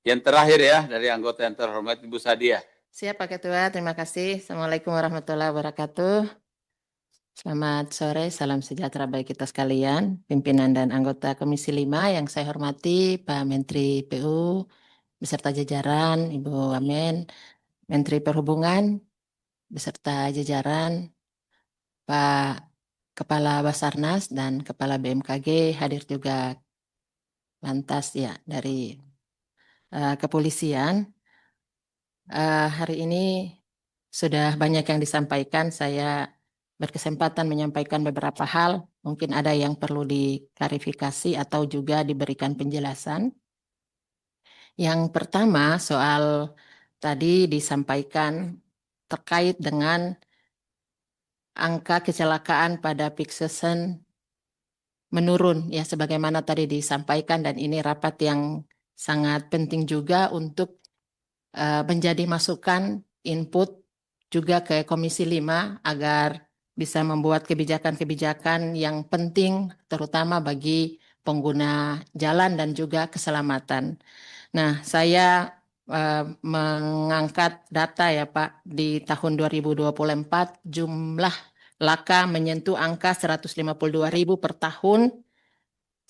Yang terakhir ya, dari anggota yang terhormat Ibu Sadia. Siap Pak Ketua, terima kasih. Assalamualaikum warahmatullahi wabarakatuh. Selamat sore, salam sejahtera bagi kita sekalian, pimpinan dan anggota Komisi 5 yang saya hormati, Pak Menteri PU, beserta jajaran, Ibu Wamen, Menteri Perhubungan, beserta jajaran, Pak Kepala Basarnas dan Kepala BMKG, hadir juga lantas ya dari kepolisian. Hari ini sudah banyak yang disampaikan. Saya berkesempatan menyampaikan beberapa hal. Mungkin ada yang perlu diklarifikasi atau juga diberikan penjelasan. Yang pertama, soal tadi disampaikan terkait dengan angka kecelakaan pada peak season menurun, ya sebagaimana tadi disampaikan, dan ini rapat yang sangat penting juga untuk menjadi masukan input juga ke Komisi 5 agar bisa membuat kebijakan-kebijakan yang penting terutama bagi pengguna jalan dan juga keselamatan. Nah, saya mengangkat data ya Pak, di tahun 2024 jumlah laka menyentuh angka 152.000 per tahun.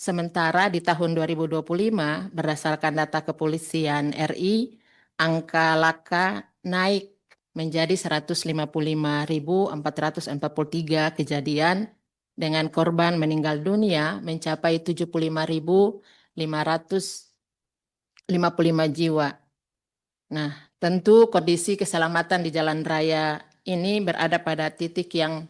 Sementara di tahun 2025, berdasarkan data Kepolisian RI, angka laka naik menjadi 155.443 kejadian dengan korban meninggal dunia mencapai 75.555 jiwa. Nah, tentu kondisi keselamatan di jalan raya ini berada pada titik yang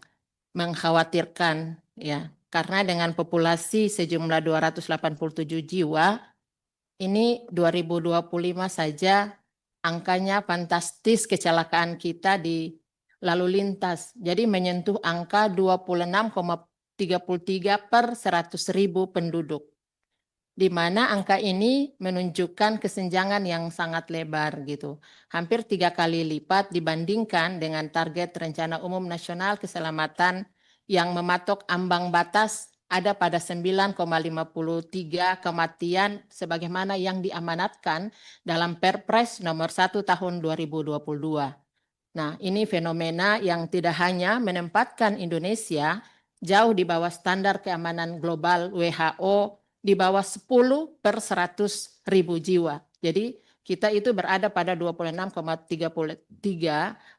mengkhawatirkan ya, karena dengan populasi sejumlah 287 jiwa, ini 2025 saja angkanya fantastis kecelakaan kita di lalu lintas. Jadi menyentuh angka 26,33 per 100.000 penduduk, di mana angka ini menunjukkan kesenjangan yang sangat lebar gitu. Hampir 3 kali lipat dibandingkan dengan target Rencana Umum Nasional Keselamatan yang mematok ambang batas ada pada 9,53 kematian sebagaimana yang diamanatkan dalam Perpres nomor 1 tahun 2022. Nah, ini fenomena yang tidak hanya menempatkan Indonesia jauh di bawah standar keamanan global WHO di bawah 10 per 100.000 jiwa. Jadi kita itu berada pada 26,33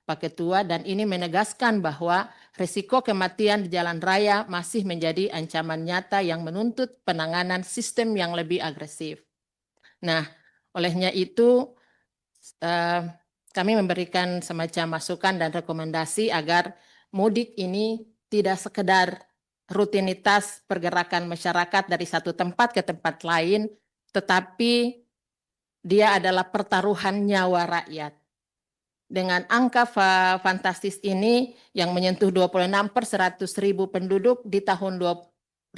Pak Ketua, dan ini menegaskan bahwa risiko kematian di jalan raya masih menjadi ancaman nyata yang menuntut penanganan sistem yang lebih agresif. Nah, olehnya itu kami memberikan semacam masukan dan rekomendasi agar mudik ini tidak sekedar rutinitas pergerakan masyarakat dari satu tempat ke tempat lain, tetapi dia adalah pertaruhan nyawa rakyat. Dengan angka fantastis ini yang menyentuh 26 per 100.000 penduduk di tahun 2025,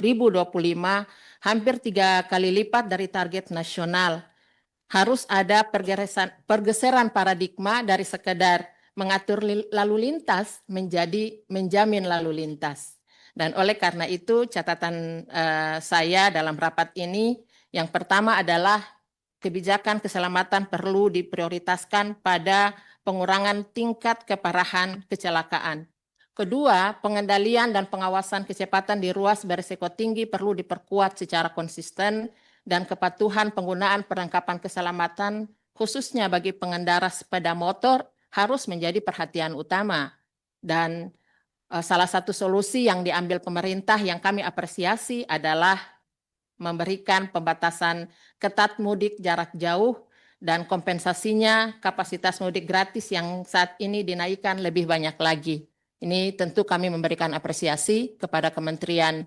hampir 3 kali lipat dari target nasional. Harus ada pergeseran paradigma dari sekedar mengatur lalu lintas menjadi menjamin lalu lintas. Dan oleh karena itu catatan saya dalam rapat ini, yang pertama adalah kebijakan keselamatan perlu diprioritaskan pada pengurangan tingkat keparahan kecelakaan. Kedua, pengendalian dan pengawasan kecepatan di ruas berisiko tinggi perlu diperkuat secara konsisten, dan kepatuhan penggunaan perlengkapan keselamatan khususnya bagi pengendara sepeda motor harus menjadi perhatian utama. Dan salah satu solusi yang diambil pemerintah yang kami apresiasi adalah memberikan pembatasan ketat mudik jarak jauh dan kompensasinya kapasitas mudik gratis yang saat ini dinaikkan lebih banyak lagi. Ini tentu kami memberikan apresiasi kepada Kementerian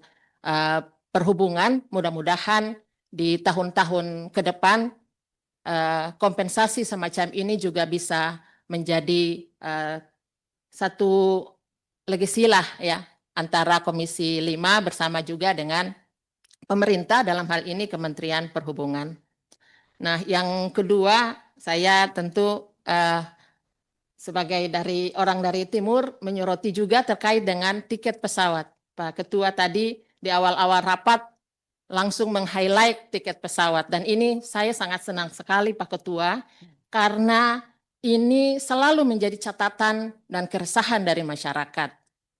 Perhubungan. Mudah-mudahan di tahun-tahun ke depan kompensasi semacam ini juga bisa menjadi satu legasilah ya antara Komisi 5 bersama juga dengan pemerintah, dalam hal ini Kementerian Perhubungan. Nah, yang kedua, saya tentu sebagai orang dari timur menyoroti juga terkait dengan tiket pesawat. Pak Ketua tadi di awal-awal rapat langsung meng-highlight tiket pesawat. Dan ini saya sangat senang sekali Pak Ketua, karena ini selalu menjadi catatan dan keresahan dari masyarakat.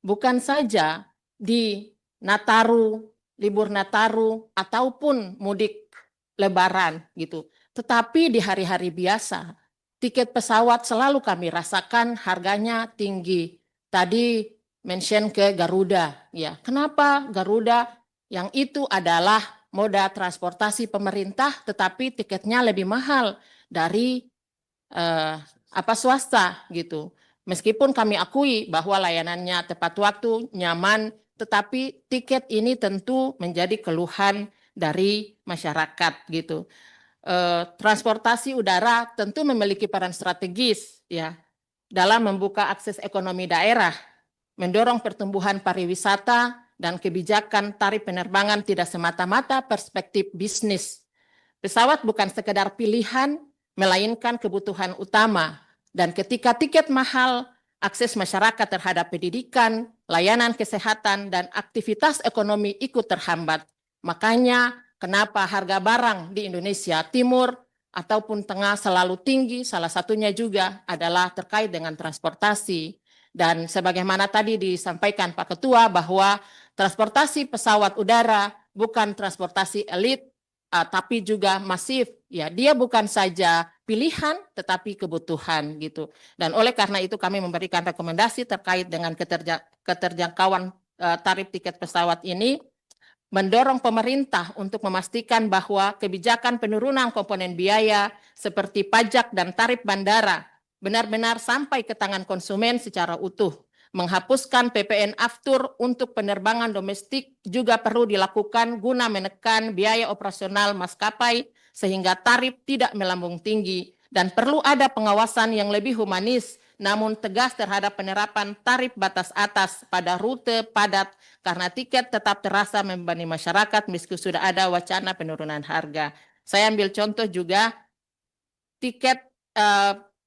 Bukan saja di Nataru, libur Nataru, ataupun mudik Lebaran gitu. Tetapi di hari-hari biasa, tiket pesawat selalu kami rasakan harganya tinggi. Tadi mention ke Garuda, ya. Kenapa Garuda? Yang itu adalah moda transportasi pemerintah, tetapi tiketnya lebih mahal dari swasta gitu. Meskipun kami akui bahwa layanannya tepat waktu, nyaman, tetapi tiket ini tentu menjadi keluhan dari masyarakat gitu. Transportasi udara tentu memiliki peran strategis ya dalam membuka akses ekonomi daerah, mendorong pertumbuhan pariwisata dan kebijakan tarif penerbangan tidak semata-mata perspektif bisnis. Pesawat bukan sekedar pilihan, melainkan kebutuhan utama. Dan ketika tiket mahal, akses masyarakat terhadap pendidikan, layanan kesehatan, dan aktivitas ekonomi ikut terhambat. Makanya kenapa harga barang di Indonesia Timur ataupun Tengah selalu tinggi, salah satunya juga adalah terkait dengan transportasi. Dan sebagaimana tadi disampaikan Pak Ketua bahwa transportasi pesawat udara bukan transportasi elit, tapi juga masif. Ya, dia bukan saja pilihan, tetapi kebutuhan gitu. Dan oleh karena itu kami memberikan rekomendasi terkait dengan keterjangkauan tarif tiket pesawat ini, mendorong pemerintah untuk memastikan bahwa kebijakan penurunan komponen biaya seperti pajak dan tarif bandara benar-benar sampai ke tangan konsumen secara utuh. Menghapuskan PPN aftur untuk penerbangan domestik juga perlu dilakukan guna menekan biaya operasional maskapai sehingga tarif tidak melambung tinggi, dan perlu ada pengawasan yang lebih humanis namun tegas terhadap penerapan tarif batas atas pada rute padat, karena tiket tetap terasa membebani masyarakat meski sudah ada wacana penurunan harga. Saya ambil contoh juga tiket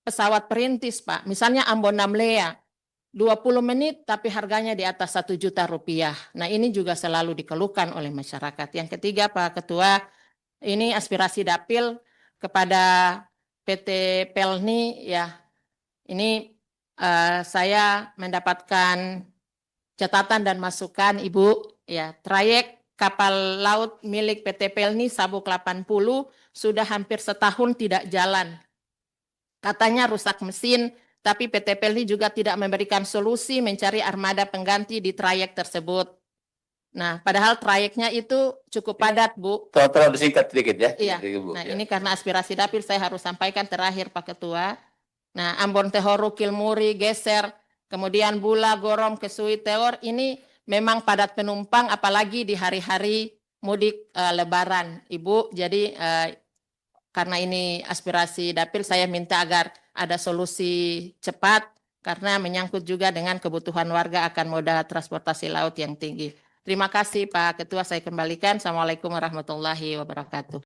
pesawat perintis, Pak. Misalnya Ambon Namlea, 20 menit tapi harganya di atas 1 juta rupiah. Nah, ini juga selalu dikeluhkan oleh masyarakat. Yang ketiga, Pak Ketua, ini aspirasi dapil kepada PT Pelni ya. Ini saya mendapatkan catatan dan masukan Ibu ya, trayek kapal laut milik PT Pelni Sabuk 80 sudah hampir setahun tidak jalan. Katanya rusak mesin, tapi PT Pelni juga tidak memberikan solusi mencari armada pengganti di trayek tersebut. Nah, padahal trayeknya itu cukup padat, Bu. Tolong disingkat sedikit ya. Iya. Ibu, Nah, ya. ini karena aspirasi dapil saya harus sampaikan terakhir Pak Ketua. Nah, Ambon Tehoru Kilmuri geser, kemudian Bula Gorom Kesui Teor, ini memang padat penumpang apalagi di hari-hari mudik Lebaran, Ibu. Jadi karena ini aspirasi dapil, saya minta agar ada solusi cepat karena menyangkut juga dengan kebutuhan warga akan moda transportasi laut yang tinggi. Terima kasih Pak Ketua, saya kembalikan. Assalamualaikum warahmatullahi wabarakatuh.